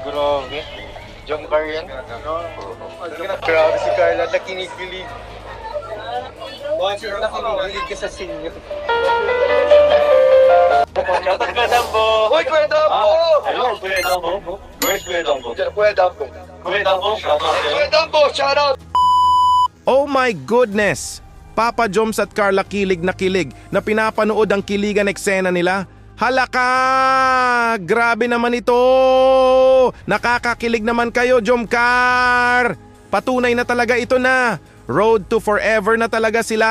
Grabe. Jumcar yan. Grabe si Carla, nakinikilig. Nakinikilig ka sa sinyo. Shoutout Kuya Dambo! Uy, Kuya Dambo! Hello, Kuya Dambo. Where's Kuya Dambo? Kuya Dambo. Kuya Dambo, shoutout sa'yo. Kuya Dambo, shoutout! Oh my goodness! Papa Joms at Carla kilig na pinapanood ang kiligan eksena nila. Halaka! Grabe naman ito! Nakakakilig naman kayo, Jomcar! Patunay na talaga ito na. Road to forever na talaga sila!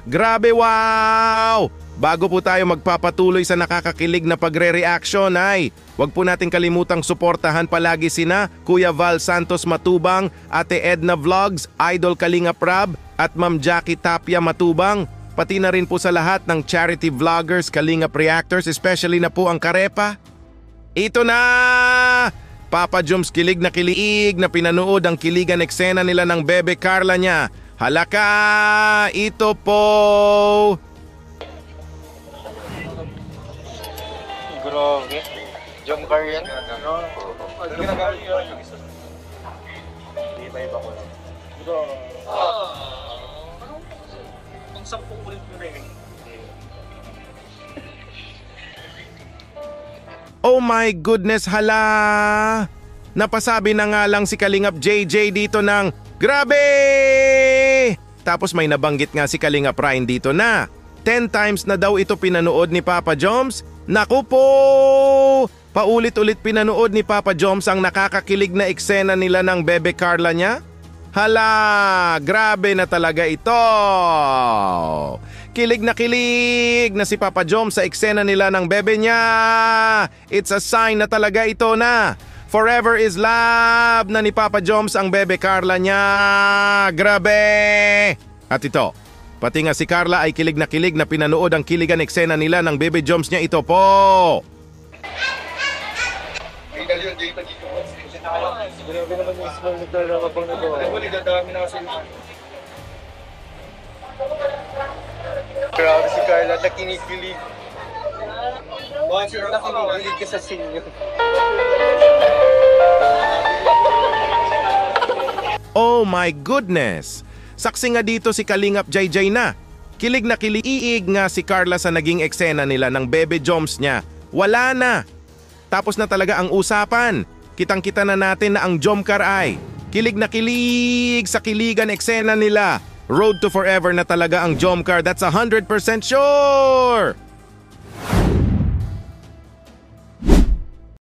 Grabe, wow! Bago po tayo magpapatuloy sa nakakakilig na pagre-reaction ay huwag po nating kalimutang suportahan palagi sina Kuya Val Santos Matubang, Ate Edna Vlogs, Idol Kalinga Prab at Ma'am Jackie Tapia Matubang. Pati na rin po sa lahat ng charity vloggers, Kalingap Reactors, especially na po ang Karepa. Ito na! Papa Joms kilig na pinanood ang kiligan eksena nila ng bebe Carla niya. Halaka! Ito po! Grabe. Jumcar yan. Iba-iba ko lang. Ang 10 ulit mo rin. Oh my goodness, hala! Napasabi na nga lang si Kalingap JJ dito ng grabe! Tapos may nabanggit nga si Kalingap Ryan dito na 10 times na daw ito pinanood ni Papa Joms. Naku po! Paulit-ulit pinanood ni Papa Joms ang nakakakilig na eksena nila ng bebe Carla niya. Hala! Grabe na talaga ito! Kilig na si Papa Joms sa eksena nila ng bebe niya. It's a sign na talaga ito na forever is love na ni Papa Joms ang bebe Carla niya. Grabe! At ito, pati nga si Carla ay kilig na pinanood ang kiligan eksena nila ng bebe Joms niya. Ito po! Grabe naman yung small na talaga kapag nagawa. Dadami na kasi. Grabe si Carla, nakinikilig. Nakinikilig ka sa sinyo. Oh my goodness! Saksi nga dito si Kalingap JJ na. Kilig nga si Carla sa naging eksena nila ng bebe Joms niya. Wala na. Tapos na talaga ang usapan. Kitang-kita na natin na ang Jomcar ay kilig sa kiligan eksena nila. Road to forever na talaga ang Jomcar. That's 100% sure!